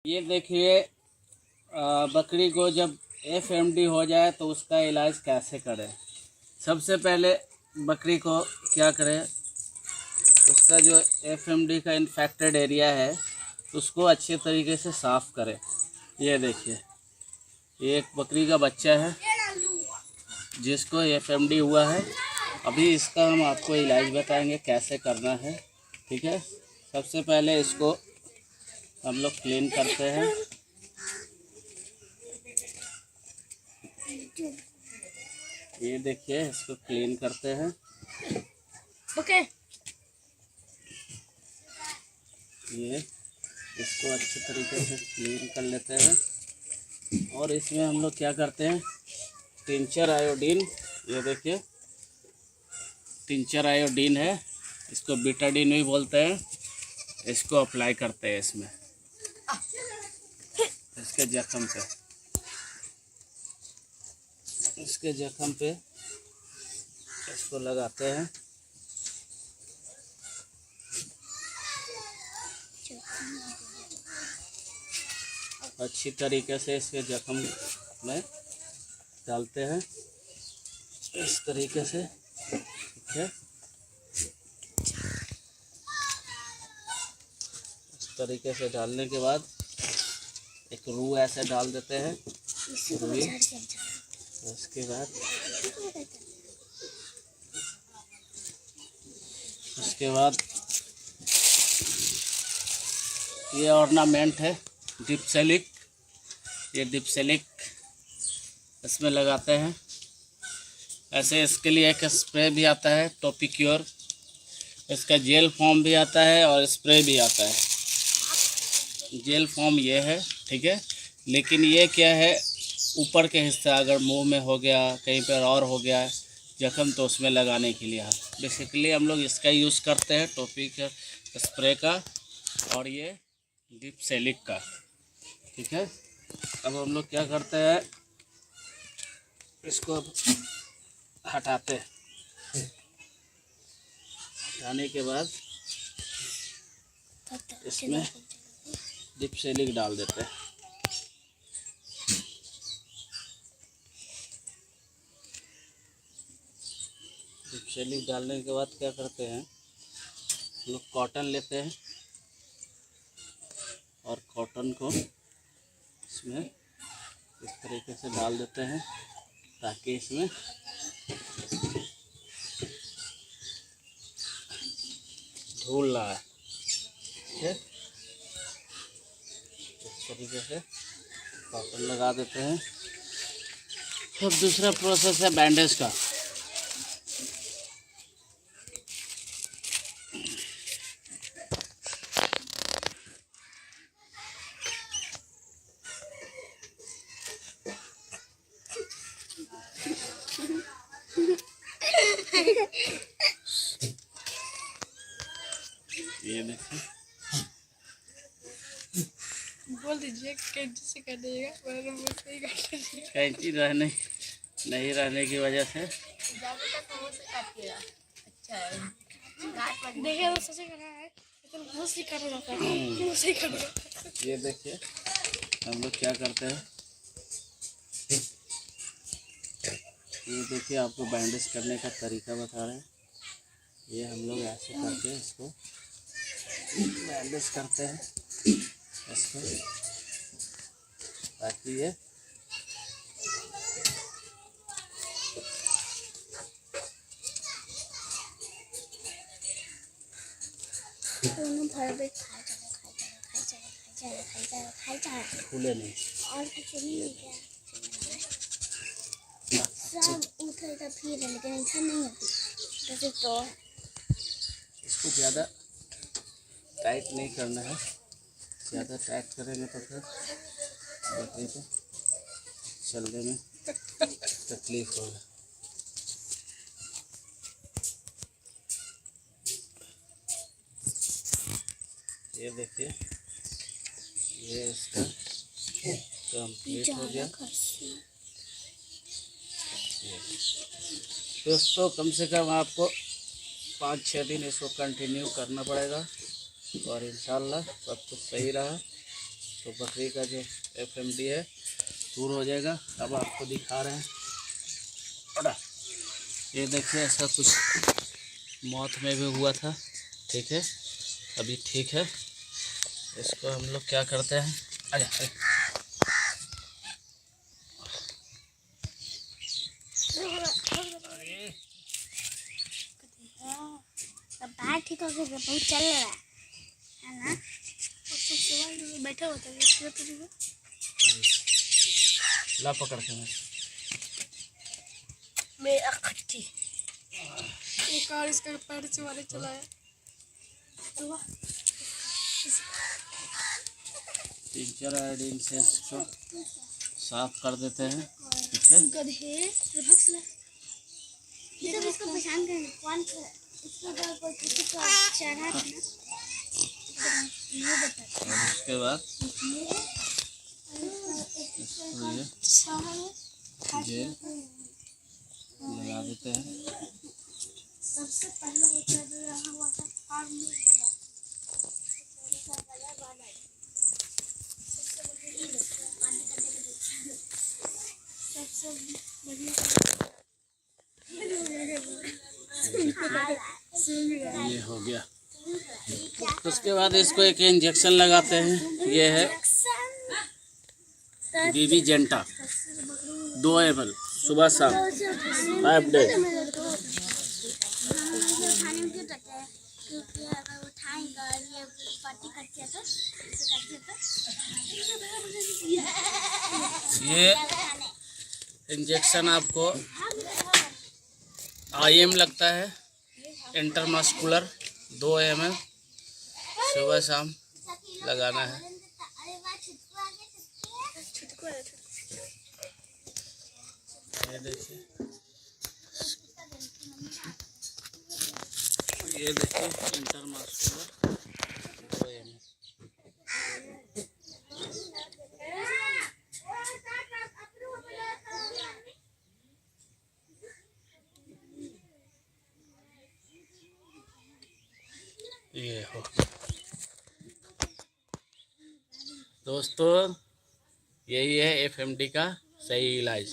ये देखिए, बकरी को जब एफएमडी हो जाए तो उसका इलाज कैसे करें। सबसे पहले बकरी को क्या करें, उसका जो एफएमडी का इन्फेक्टेड एरिया है उसको अच्छे तरीके से साफ़ करें। ये देखिए, ये एक बकरी का बच्चा है जिसको एफएमडी हुआ है। अभी इसका हम आपको इलाज बताएंगे कैसे करना है, ठीक है। सबसे पहले इसको हम लोग क्लीन करते हैं। ये देखिए, इसको क्लीन करते हैं। ओके। ये इसको अच्छे तरीके से क्लीन कर लेते हैं और इसमें हम लोग क्या करते हैं, टिंचर आयोडीन, ये देखिए टिंचर आयोडीन है, इसको बीटाडीन भी बोलते हैं। इसको अप्लाई करते हैं इसमें, इसके जख्म पे, इसके जख्म पे इसको लगाते हैं। अच्छी तरीके से इसके जख्म में डालते हैं, इस तरीके से, ठीक है। इस तरीके से डालने के बाद एक रूह ऐसे डाल देते हैं, रुई। उसके बाद ये ऑर्नामेंट है डिप्सेलिक, ये डिप्सेलिक इसमें लगाते हैं। ऐसे इसके लिए एक स्प्रे भी आता है टॉपिक्योर, इसका जेल फॉर्म भी आता है और स्प्रे भी आता है। जेल फॉर्म ये है, ठीक है, लेकिन ये क्या है, ऊपर के हिस्सा अगर मुंह में हो गया, कहीं पर और हो गया जख्म, तो उसमें लगाने के लिए बेसिकली हम लोग इसका यूज़ करते हैं, टॉपिक स्प्रे का और ये डिप्सेलिक का, ठीक है। अब हम लोग क्या करते हैं, इसको हटाते हैं। हटाने के बाद इसमें डिप्सेलिक डाल देते हैं। डिप्सेलिक डालने के बाद क्या करते हैं, लोग कॉटन लेते हैं और कॉटन को इसमें इस तरीके से डाल देते हैं ताकि इसमें धूल ना आए, ठीक है। इस तरीके से कॉटन लगा देते हैं। अब दूसरा प्रोसेस है बैंडेज का। ये देखिए, बोल दीजिए कैंची से कर दीजिएगा, वरना मुझसे ही काट लीजिएगा। कैंची नहीं रहने की वजह से अच्छा है, देखिए तो सच कर रहा है, लेकिन बहुत सी कर जाता है, मुझ से कर रहा है। ये देखिए, हम लोग क्या करते हैं, ये देखिए आपको बैंडेज करने का तरीका बता रहे हैं। ये हम लोग ऐसे करके इसको बैंडेज करते हैं इसको, ताकि ये फूले नहीं। और कुछ नहीं है, सब उठे तो फिर, लेकिन ऐसा नहीं है तो इसको ज़्यादा टाइट नहीं करना है, ज़्यादा टाइट करेंगे तो फिर बकरी को चलने में तकलीफ होगा। ये देखिए, ये इसका कंप्लीट हो गया। दोस्तों, कम से कम आपको 5-6 दिन इसको कंटिन्यू करना पड़ेगा और इंशाल्लाह सब कुछ सही रहा। तो बकरी का जो FMD है दूर हो जाएगा। अब आपको दिखा रहे हैं। अड़ा, ये देखिए ऐसा कुछ मौत में भी हुआ था, ठीक है, अभी ठीक है। इसको हम लोग क्या करते हैं, आजा आजा। पैर ठीक हो गया, बहुत चल रहा है ना। तो सुबह बैठा हुआ था, ला पकड़ के मैं अखट्टी एक और इसका पैर से वाले चलाया। तीन चार आयोडीन से इसको साफ कर देते हैं, ठीक है। गधे इसको पहचान कर कौन इसको कोई किसी को चढ़ा था ना, ये बता। और उसके बाद इसको ये जेल लगा देते हैं। सबसे पहले होता जो यहाँ हुआ था फार्म में सबसे बढ़िया ये हो गया। उसके बाद इसको एक इंजेक्शन लगाते हैं। ये है BB जेंटा 2 ml सुबह शाम 5 डेज। ये इंजेक्शन आपको IM लगता है, इंटरमस्कुलर 2 ml सुबह शाम लगाना है। ये देखिए, ये देखिए इंटरमस्कुलर 2 ml। ये हो दोस्तों, यही है FMD का सही इलाज।